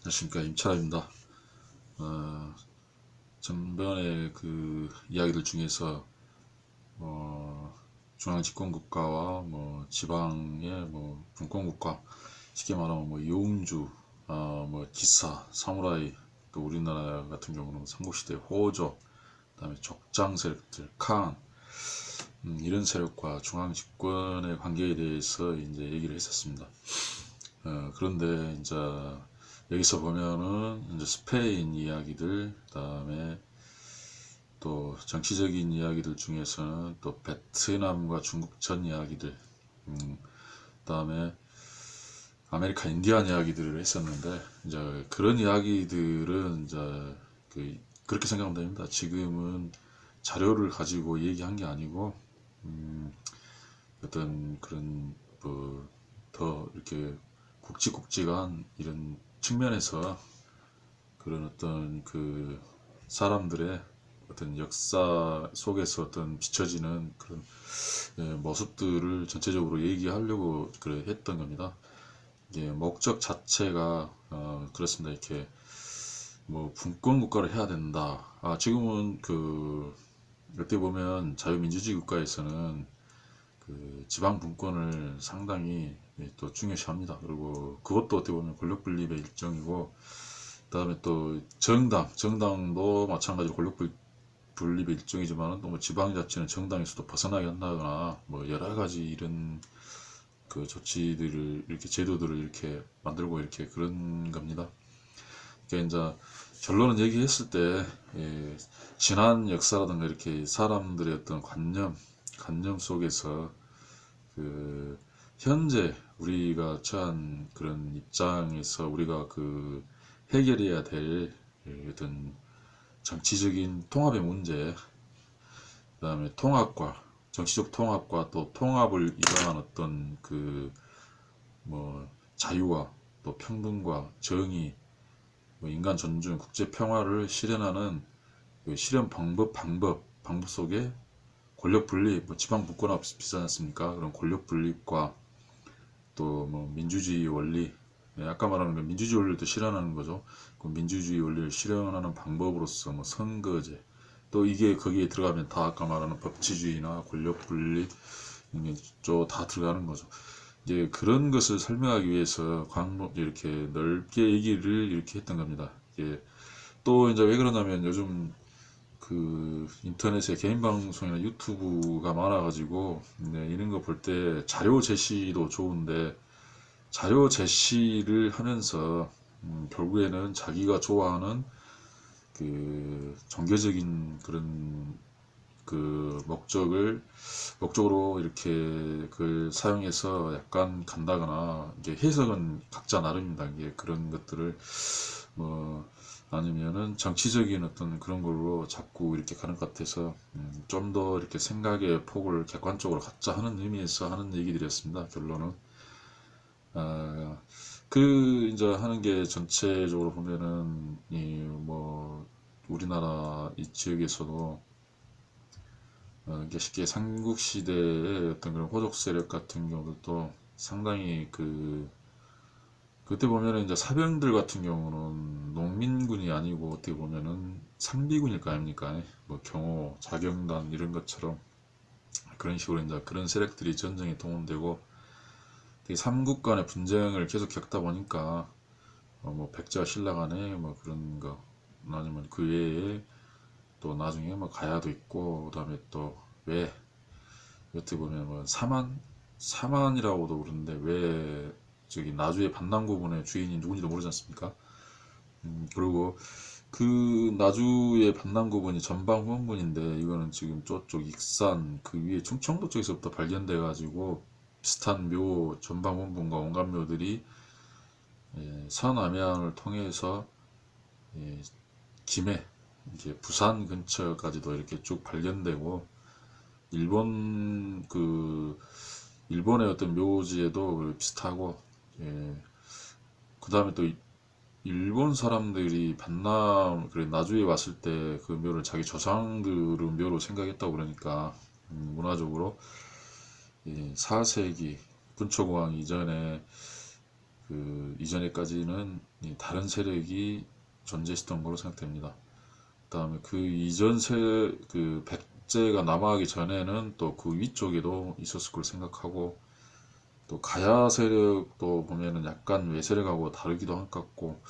안녕하십니까, 임철아입니다. 어, 전번에 그 이야기들 중에서 중앙 집권국가와 지방의 분권국가, 쉽게 말하면 요웅주, 뭐 기사, 사무라이, 또 우리나라 같은 경우는 삼국시대 호조, 그다음에 족장 세력들, 칸, 이런 세력과 중앙 집권의 관계에 대해서 이제 얘기를 했었습니다. 그런데 이제 여기서 보면은 이제 스페인 이야기들, 그다음에 또 정치적인 이야기들 중에서는 또 베트남과 중국전 이야기들, 그다음에 아메리카 인디안 이야기들을 했었는데, 이제 그런 이야기들은 이제 그렇게 생각하면 됩니다. 지금은 자료를 가지고 얘기한 게 아니고 어떤 그런 더 이렇게 굵직굵직한 이런 측면에서 그런 어떤 그 사람들의 어떤 역사 속에서 어떤 비춰지는 그런 모습들을 전체적으로 얘기하려고 그래 했던 겁니다. 이게 목적 자체가 그렇습니다. 이렇게 뭐 분권 국가를 해야 된다. 지금은 그 어떻게 보면 자유민주주의 국가에서는 그 지방 분권을 상당히 또 중요시합니다. 그리고 그것도 어떻게 보면 권력 분립의 일정이고, 그다음에 또 정당도 마찬가지로 권력 분립의 일종이지만 또 뭐 지방 자치는 정당에서도 벗어나게 한다거나 뭐 여러 가지 이런 그 조치들을 이렇게 제도들을 이렇게 만들고 이렇게 그런 겁니다. 그러니까 이제 결론은 얘기했을 때 지난 역사라든가 이렇게 사람들의 어떤 관념 속에서 그 현재 우리가 처한 그런 입장에서 우리가 그 해결해야 될 어떤 정치적인 통합의 문제, 그다음에 통합과 정치적 통합과 또 통합을 이뤄한 어떤 그 뭐 자유와 또 평등과 정의, 뭐 인간 존중, 국제 평화를 실현하는 그 실현 방법 속에 권력 분립, 뭐 지방 분권하고 비슷하지 않습니까? 그런 권력 분립과 또 뭐 민주주의 원리, 아까 말하는 그 민주주의 원리를 또 실현하는 거죠. 그 민주주의 원리를 실현하는 방법으로서 뭐 선거제, 또 이게 거기에 들어가면 다 아까 말하는 법치주의나 권력 분립 이게 다 들어가는 거죠. 이제 그런 것을 설명하기 위해서 광범 이렇게 넓게 얘기를 이렇게 했던 겁니다. 이게 또 이제 왜 그러냐면 요즘 그 인터넷에 개인 방송이나 유튜브가 많아가지고 이런 거 볼 때 자료 제시도 좋은데 자료 제시를 하면서 결국에는 자기가 좋아하는 그 종교적인 그런 그 목적으로 이렇게 그걸 사용해서 약간 간다거나 이게 해석은 각자 나름입니다. 이게 그런 것들을 뭐 아니면은 정치적인 어떤 그런 걸로 자꾸 이렇게 가는 것 같아서 좀 더 이렇게 생각의 폭을 객관적으로 갖자 하는 의미에서 하는 얘기들이었습니다. 결론은 그 이제 하는 게 전체적으로 보면은 이 뭐 우리나라 이 지역에서도 이게 쉽게 삼국시대의 어떤 그런 호족 세력 같은 경우도 상당히 그때 보면은 이제 사병들 같은 경우는 농민군이 아니고 어떻게 보면은 상비군일 거 아닙니까? 뭐 경호, 자경단 이런 것처럼 그런 식으로 이제 그런 세력들이 전쟁에 동원되고 되게 삼국 간의 분쟁을 계속 겪다 보니까 뭐 백제와 신라 간에 뭐 그런 거 아니면 그 외에 또 나중에 뭐 가야도 있고 그다음에 또 왜 어떻게 보면 뭐 사만이라고도 그러는데 왜 저기 나주의 반남고분의 주인이 누군지도 모르지 않습니까? 그리고 그 나주의 반남고분이 전방 후원군인데 이거는 지금 저쪽 익산 그 위에 충청도 쪽에서부터 발견돼 가지고 비슷한 묘 전방 후원군과 온갖 묘들이 서남해안을 통해서 김해 이제 부산 근처까지도 이렇게 쭉 발견되고 일본 일본의 어떤 묘지에도 비슷하고 그 다음에 또 일본 사람들이 반남 그래 나주에 왔을 때 그 묘를 자기 조상들의 묘로 생각했다고 그러니까 문화적으로 4세기 분초공황 이전에 그 이전에까지는 이 다른 세력이 존재했던 걸로 생각됩니다. 그다음에 그 이전 그 백제가 남하하기 전에는 또 그 위쪽에도 있었을 걸 생각하고, 또 가야 세력도 보면은 약간 외세력하고 다르기도 한 것 같고,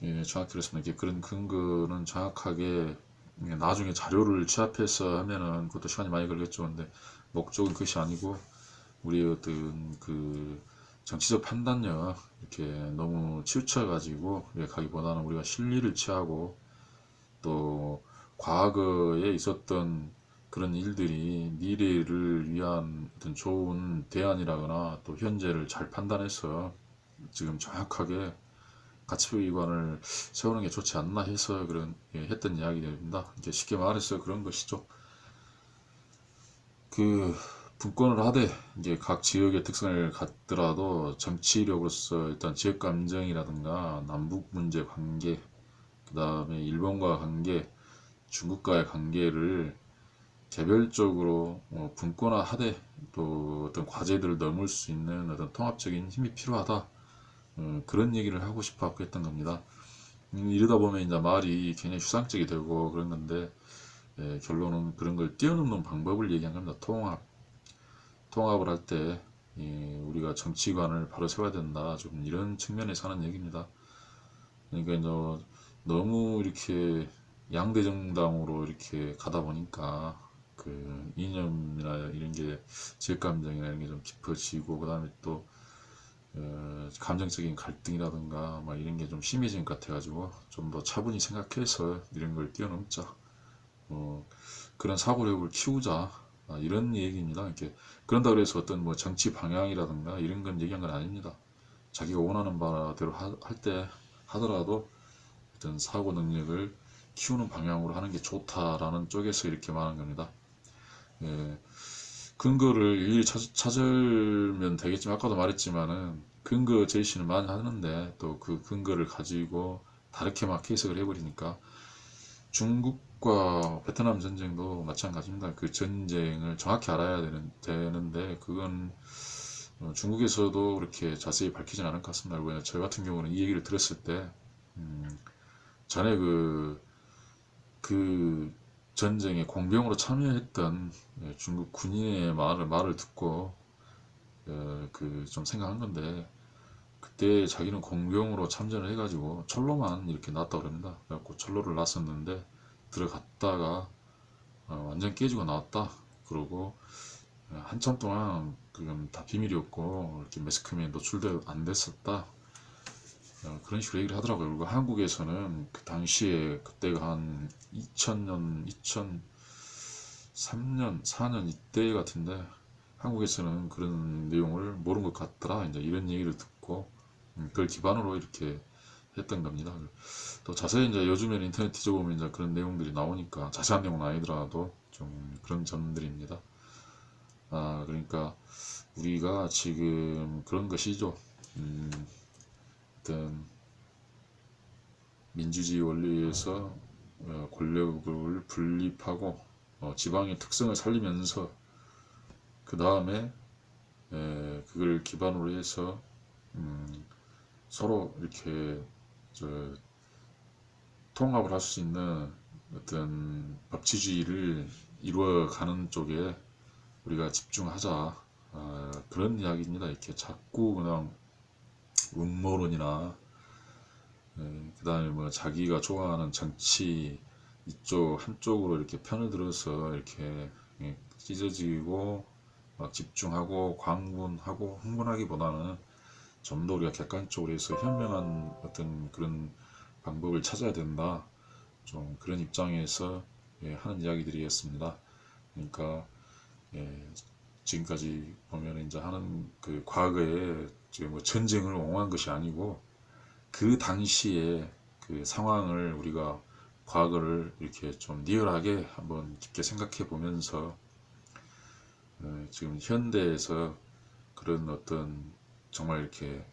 예, 정확히 그렇습니다. 이게 그런 근거는 정확하게 나중에 자료를 취합해서 하면은 그것도 시간이 많이 걸리겠죠. 근데 목적은 그것이 아니고 우리의 어떤 그 정치적 판단력 이렇게 너무 치우쳐 가지고 가기보다는 우리가 실리를 취하고, 또 과거에 있었던 그런 일들이 미래를 위한 어떤 좋은 대안이라거나 또 현재를 잘 판단해서 지금 정확하게 가치관을 세우는 게 좋지 않나 해서 그런 했던 이야기입니다. 이게 쉽게 말해서 그런 것이죠. 그 분권을 하되 이제 각 지역의 특성을 갖더라도 정치력으로서 일단 지역 감정이라든가 남북 문제 관계, 그 다음에 일본과 관계, 중국과의 관계를 개별적으로 분권화하되 또 어떤 과제들을 넘을 수 있는 어떤 통합적인 힘이 필요하다. 그런 얘기를 하고 싶어 했던 겁니다. 이러다 보면 이제 말이 굉장히 추상적이 되고 그런 건데, 결론은 그런 걸 뛰어넘는 방법을 얘기한 겁니다. 통합을 할 때 우리가 정치관을 바로 세워야 된다. 좀 이런 측면에서 하는 얘기입니다. 그러니까 이제 너무 이렇게 양대 정당으로 이렇게 가다 보니까 그 이념이나 이런 게, 지역감정이나 이런 게 좀 깊어지고, 그 다음에 또 감정적인 갈등이라든가 막 이런 게 좀 심해진 것 같아가지고 좀 더 차분히 생각해서 이런 걸 뛰어넘자, 그런 사고력을 키우자, 이런 얘기입니다. 이렇게 그런다 그래서 어떤 뭐 정치 방향이라든가 이런 건 얘기한 건 아닙니다. 자기가 원하는 바대로 할 때 하더라도 어떤 사고 능력을 키우는 방향으로 하는 게 좋다라는 쪽에서 이렇게 말한 겁니다. 예, 근거를 일일이 찾으면 되겠지만, 아까도 말했지만은 근거 제시는 많이 하는데 또 그 근거를 가지고 다르게 막 해석을 해버리니까, 중국과 베트남 전쟁도 마찬가지입니다. 그 전쟁을 정확히 알아야 되는데 그건 중국에서도 그렇게 자세히 밝히진 않을 것 같습니다. 왜냐하면 저 같은 경우는 이 얘기를 들었을 때 전에 그 전쟁에 공병으로 참여했던 중국 군인의 말을 듣고 그 좀 생각한 건데, 그때 자기는 공병으로 참전을 해가지고 철로만 이렇게 났다 그럽니다. 그래갖고 철로를 났었는데 들어갔다가 완전 깨지고 나왔다. 그러고 한참 동안 그건 다 비밀이었고 이렇게 매스컴에 노출도 안 됐었다. 그런 식으로 얘기를 하더라고요. 그리고 한국에서는 그 당시에 그때가 한 2000년, 2003년, 4년 이때 같은데, 한국에서는 그런 내용을 모른 것 같더라. 이제 이런 얘기를 듣고 그걸 기반으로 이렇게 했던 겁니다. 또 자세히 이제 요즘에는 인터넷 뒤져보면 이제 그런 내용들이 나오니까 자세한 내용은 아니더라도 좀 그런 점들입니다. 그러니까 우리가 지금 그런 것이죠. 어떤 민주주의 원리에서 권력을 분립하고 지방의 특성을 살리면서, 그 다음에 그걸 기반으로 해서 서로 이렇게 통합을 할 수 있는 어떤 법치주의를 이루어가는 쪽에 우리가 집중하자, 그런 이야기입니다. 이렇게 자꾸 그냥 음모론이나 그 다음에 뭐 자기가 좋아하는 정치 이쪽 한쪽으로 이렇게 편을 들어서 이렇게 찢어지고 막 집중하고 광분하고 흥분하기보다는 좀 더 우리가 객관적으로 해서 현명한 어떤 그런 방법을 찾아야 된다. 좀 그런 입장에서 하는 이야기들이었습니다. 그러니까 지금까지 보면 이제 하는 그 과거에 지금 뭐 전쟁을 옹호한 것이 아니고, 그 당시에 그 상황을 우리가 과거를 이렇게 좀 리얼하게 한번 깊게 생각해 보면서 지금 현대에서 그런 어떤 정말 이렇게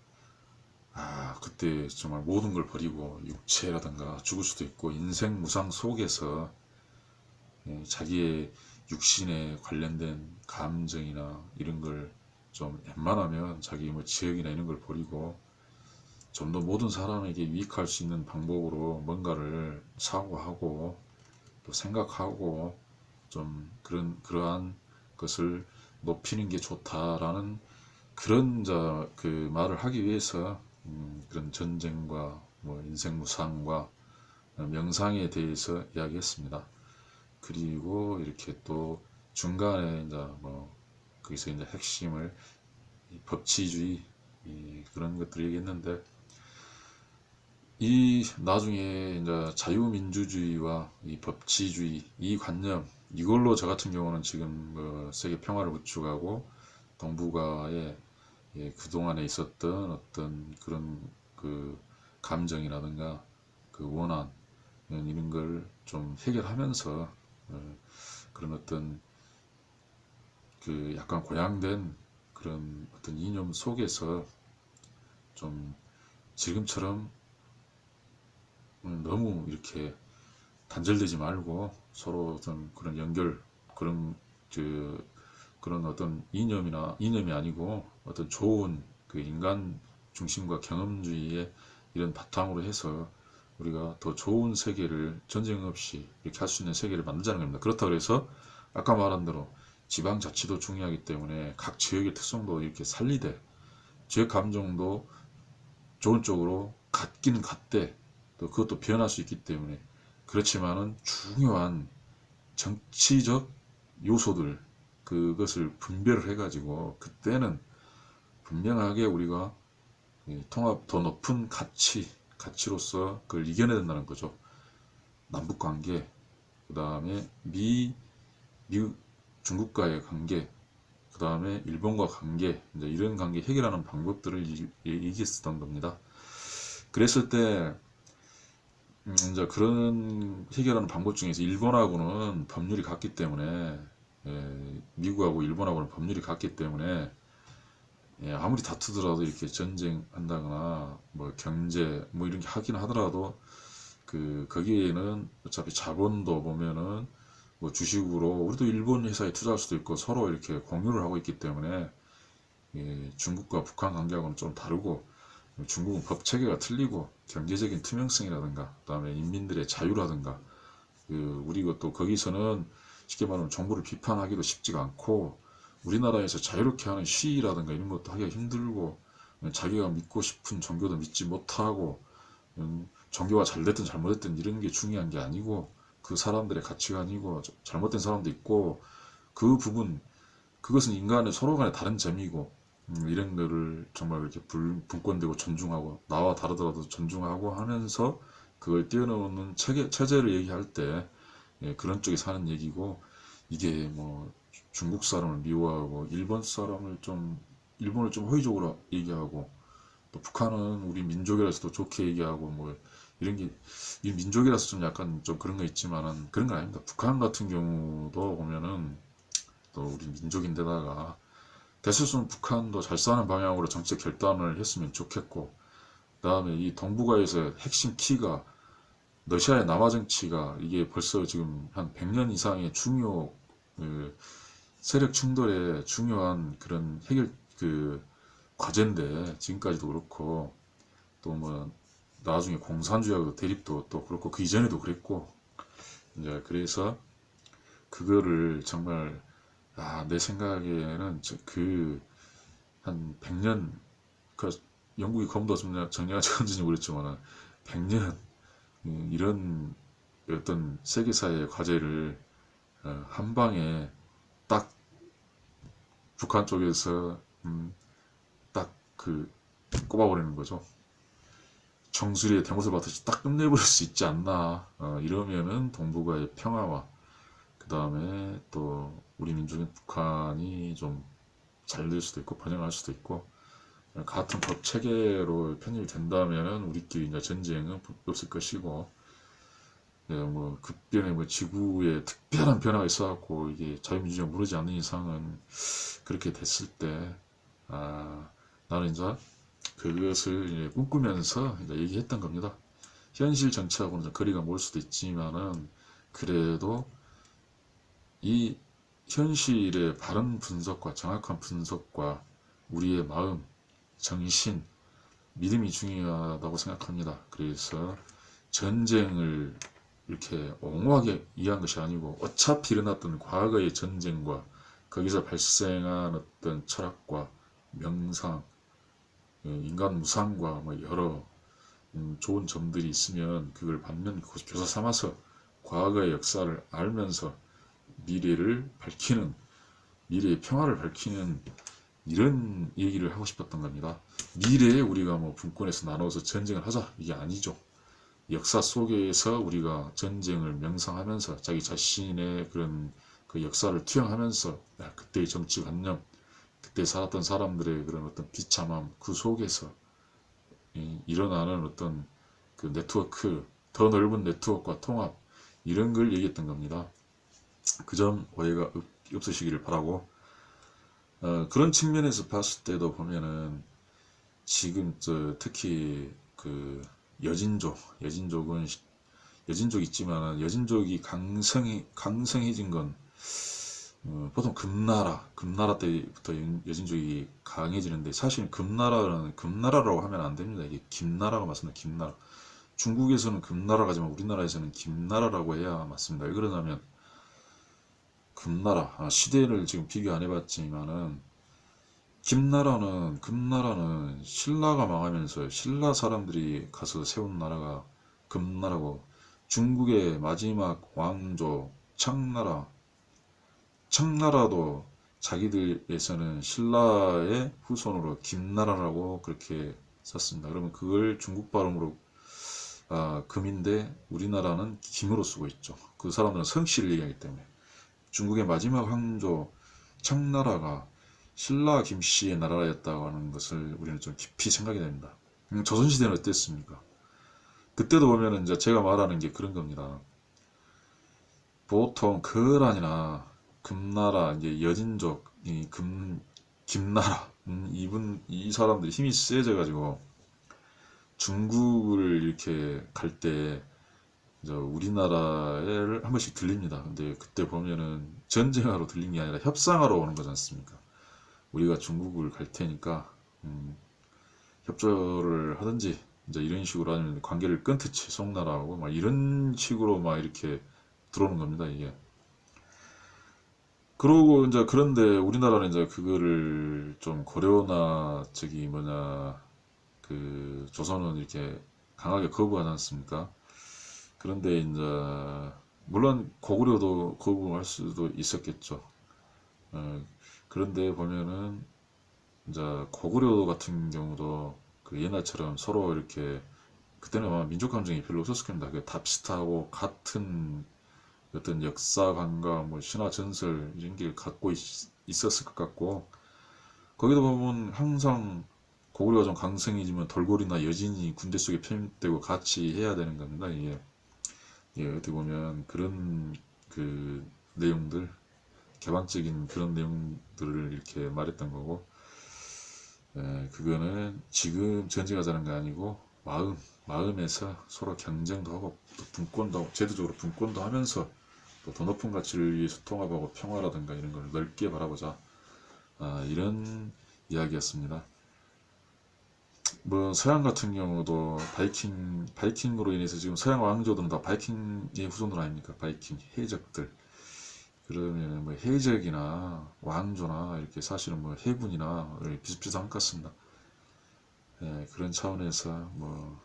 그때 정말 모든 걸 버리고 육체라든가 죽을 수도 있고 인생 무상 속에서 자기의 육신에 관련된 감정이나 이런 걸 좀 웬만하면 자기 뭐 지역이나 이런 걸 버리고 좀 더 모든 사람에게 유익할 수 있는 방법으로 뭔가를 사고하고 또 생각하고 좀 그러한 것을 높이는 게 좋다라는 그런 그 말을 하기 위해서 그런 전쟁과 뭐 인생 무상과 명상에 대해서 이야기했습니다. 그리고 이렇게 또 중간에 이제 뭐 거기서 이제 핵심을 법치주의 그런 것들 얘기했는데 이 나중에 이제 자유민주주의와 이 법치주의 이 관념 이걸로 저 같은 경우는 지금 세계 평화를 구축하고 동북아에 그동안에 있었던 어떤 그런 그 감정이라든가 그 원한 이런 걸 좀 해결하면서 그런 어떤 그 약간 고양된 그런 어떤 이념 속에서 좀 지금처럼 너무 이렇게 단절되지 말고 서로 어떤 그런 연결 그런 그런 어떤 이념이 아니고 어떤 좋은 그 인간 중심과 경험주의의 이런 바탕으로 해서 우리가 더 좋은 세계를 전쟁 없이 이렇게 할 수 있는 세계를 만들자는 겁니다. 그렇다고 해서 아까 말한 대로 지방자치도 중요하기 때문에 각 지역의 특성도 이렇게 살리되 지역 감정도 좋은 쪽으로 같기는 같대 또 그것도 변할 수 있기 때문에 그렇지만은 중요한 정치적 요소들 그것을 분별을 해가지고 그때는 분명하게 우리가 통합 더 높은 가치로서 그걸 이겨내야 된다는 거죠. 남북 관계, 그 다음에 미국, 중국과의 관계, 그 다음에 일본과 관계, 이제 이런 관계 해결하는 방법들을 얘기했었던 겁니다. 그랬을 때 이제 그런 해결하는 방법 중에서 일본하고는 법률이 같기 때문에 미국하고 일본하고는 법률이 같기 때문에 아무리 다투더라도 이렇게 전쟁한다거나 뭐 경제 뭐 이런 게 하긴 하더라도 그 거기에는 어차피 자본도 보면은 뭐 주식으로 우리도 일본 회사에 투자할 수도 있고 서로 이렇게 공유를 하고 있기 때문에 중국과 북한 관계하고는 좀 다르고 중국은 법 체계가 틀리고 경제적인 투명성이라든가 그다음에 인민들의 자유라든가 우리가 또 거기서는 쉽게 말하면 정부를 비판하기도 쉽지가 않고 우리나라에서 자유롭게 하는 시위라든가 이런 것도 하기가 힘들고 자기가 믿고 싶은 종교도 믿지 못하고 종교가 잘 됐든 잘못됐든 이런 게 중요한 게 아니고 그 사람들의 가치관이고 잘못된 사람도 있고 그 부분 그것은 인간의 서로 간의 다른 점이고 이런 거를 정말 이렇게 분권되고 존중하고 나와 다르더라도 존중하고 하면서 그걸 뛰어넘는 체제를 얘기할 때 그런 쪽에 사는 얘기고 이게 뭐 중국 사람을 미워하고 일본을 좀 호의적으로 얘기하고 또 북한은 우리 민족이라서도 좋게 얘기하고 뭐 이런 게 이 민족이라서 좀 약간 좀 그런 거 있지만은 그런 건 아닙니다. 북한 같은 경우도 보면은 또 우리 민족인데다가 대수는 북한도 잘 사는 방향으로 정책 결단을 했으면 좋겠고 그 다음에 이 동북아에서 핵심 키가 러시아의 남하 정치가 이게 벌써 지금 한 100년 이상의 중요 세력 충돌의 중요한 그런 해결 과제인데 지금까지도 그렇고 또 뭐 나중에 공산주의하고 대립도 또 그렇고 그 이전에도 그랬고 이제 그래서 그거를 정말 내 생각에는 한 100년 그 영국이 검도 정리가 언제인지 모르겠지만 100년 이런 어떤 세계사의 과제를 한 방에 딱 북한 쪽에서 딱 꼽아버리는 거죠. 정수리에 대못을 받듯이 딱 끝내버릴 수 있지 않나. 이러면은 동북아의 평화와 그 다음에 또 우리 민족인 북한이 좀 잘 될 수도 있고 번영할 수도 있고 같은 법 체계로 편입이 된다면 우리끼리 이제 전쟁은 없을 것이고 뭐 급변에 뭐 지구에 특별한 변화가 있어갖고 이게 자유민주주의가 무너지지 않는 이상은 그렇게 됐을 때 나는 이제 그것을 이제 꿈꾸면서 이제 얘기했던 겁니다. 현실 전체하고는 거리가 멀 수도 있지만은 그래도 이 현실의 바른 분석과 정확한 분석과 우리의 마음, 정신 믿음이 중요하다고 생각합니다. 그래서 전쟁을 이렇게 옹호하게 이해한 것이 아니고 어차피 일어났던 과거의 전쟁과 거기서 발생한 어떤 철학과 명상, 인간 무상과 뭐 여러 좋은 점들이 있으면 그걸 반면 교사 삼아서 과거의 역사를 알면서 미래를 밝히는, 미래의 평화를 밝히는 이런 얘기를 하고 싶었던 겁니다. 미래에 우리가 뭐 분권에서 나눠서 전쟁을 하자, 이게 아니죠. 역사 속에서 우리가 전쟁을 명상하면서 자기 자신의 그런 그 역사를 투영하면서 그때의 정치관념, 그때 살았던 사람들의 그런 어떤 비참함, 그 속에서 일어나는 어떤 그 네트워크, 더 넓은 네트워크와 통합, 이런 걸 얘기했던 겁니다. 그 점 오해가 없으시기를 바라고, 그런 측면에서 봤을 때도 보면은 지금 특히 그 여진족은 여진족 있지만 여진족이 강성해진 건 보통 금나라 때부터 여진족이 강해지는데, 사실 금나라라고 하면 안 됩니다. 이게 김나라가 맞습니다. 김나라. 중국에서는 금나라가지만 우리나라에서는 김나라라고 해야 맞습니다. 왜 그러냐면 금나라, 시대를 지금 비교 안 해봤지만은 금나라는 신라가 망하면서 신라 사람들이 가서 세운 나라가 금나라고, 중국의 마지막 왕조 청나라도 자기들에서는 신라의 후손으로 김나라라고 그렇게 썼습니다. 그러면 그걸 중국 발음으로 금인데 우리나라는 김으로 쓰고 있죠. 그 사람들은 성씨를 얘기하기 때문에. 중국의 마지막 황조 청나라가 신라 김씨의 나라였다고 하는 것을 우리는 좀 깊이 생각이 됩니다. 조선시대는 어땠습니까? 그때도 보면은 이제 제가 말하는 게 그런 겁니다. 보통 거란이나 금나라, 이제 여진족, 김나라, 이 사람들이 힘이 세져가지고 중국을 이렇게 갈 때 우리나라를 한 번씩 들립니다. 근데 그때 보면은 전쟁하러 들린 게 아니라 협상하러 오는 거지 않습니까? 우리가 중국을 갈 테니까 협조를 하든지 이제 이런 식으로, 아니면 관계를 끊듯이 송나라하고 막 이런 식으로 막 이렇게 들어오는 겁니다, 이게. 그러고 이제 그런데 우리나라는 이제 그거를 좀 고려나 그 조선은 이렇게 강하게 거부하지 않습니까? 그런데 이제 물론 고구려도 거부할 수도 있었겠죠. 어, 그런데 보면은 이제 고구려 같은 경우도 그 옛날처럼 서로 이렇게, 그때는 아마 민족 감정이 별로 없었을 겁니다. 다 비슷하고 같은 어떤 역사관과 뭐 신화 전설 이런 게 갖고 있었을 것 같고, 거기도 보면 항상 고구려가 좀 강성이지만 돌고래나 여진이 군대 속에 편입되고 같이 해야 되는 겁니다. 이게 어떻게 보면 그런 그 내용들, 개방적인 그런 내용들을 이렇게 말했던 거고, 그거는 지금 전쟁하자는 게 아니고 마음에서 서로 경쟁도 하고 또 분권도 하고 제도적으로 분권도 하면서 또 더 높은 가치를 위해서 통합하고 평화라든가 이런 걸 넓게 바라보자, 이런 이야기였습니다. 뭐 서양 같은 경우도 바이킹으로 인해서 지금 서양 왕조들은 다 바이킹의 후손들 아닙니까? 바이킹 해적들. 그러면 뭐 해적이나 왕조나 이렇게 사실은 뭐 해군이나 비슷비슷한 것 같습니다. 그런 차원에서 뭐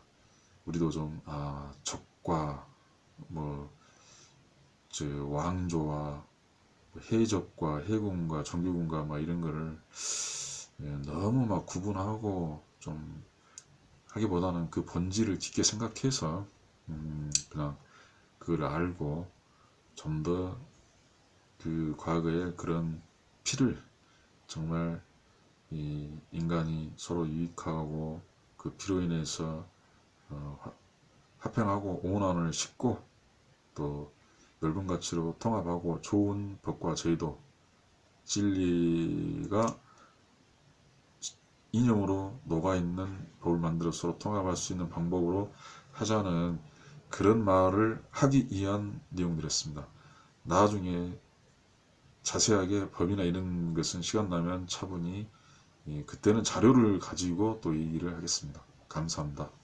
우리도 좀 적과 뭐 왕조와 해적과 해군과 정규군과 막 이런 거를 너무 막 구분하고 좀 하기보다는 그 본질을 깊게 생각해서 그냥 그걸 알고 좀 더 그 과거의 그런 피를, 정말 이 인간이 서로 유익하고 그 피로 인해서 화평하고 온화를 싣고 또 넓은 가치로 통합하고 좋은 법과 제도, 진리가 이념으로 녹아있는 법을 만들어 서로 통합할 수 있는 방법으로 하자는 그런 말을 하기 위한 내용들이었습니다. 나중에 자세하게 법이나 이런 것은 시간 나면 차분히, 그때는 자료를 가지고 또 얘기를 하겠습니다. 감사합니다.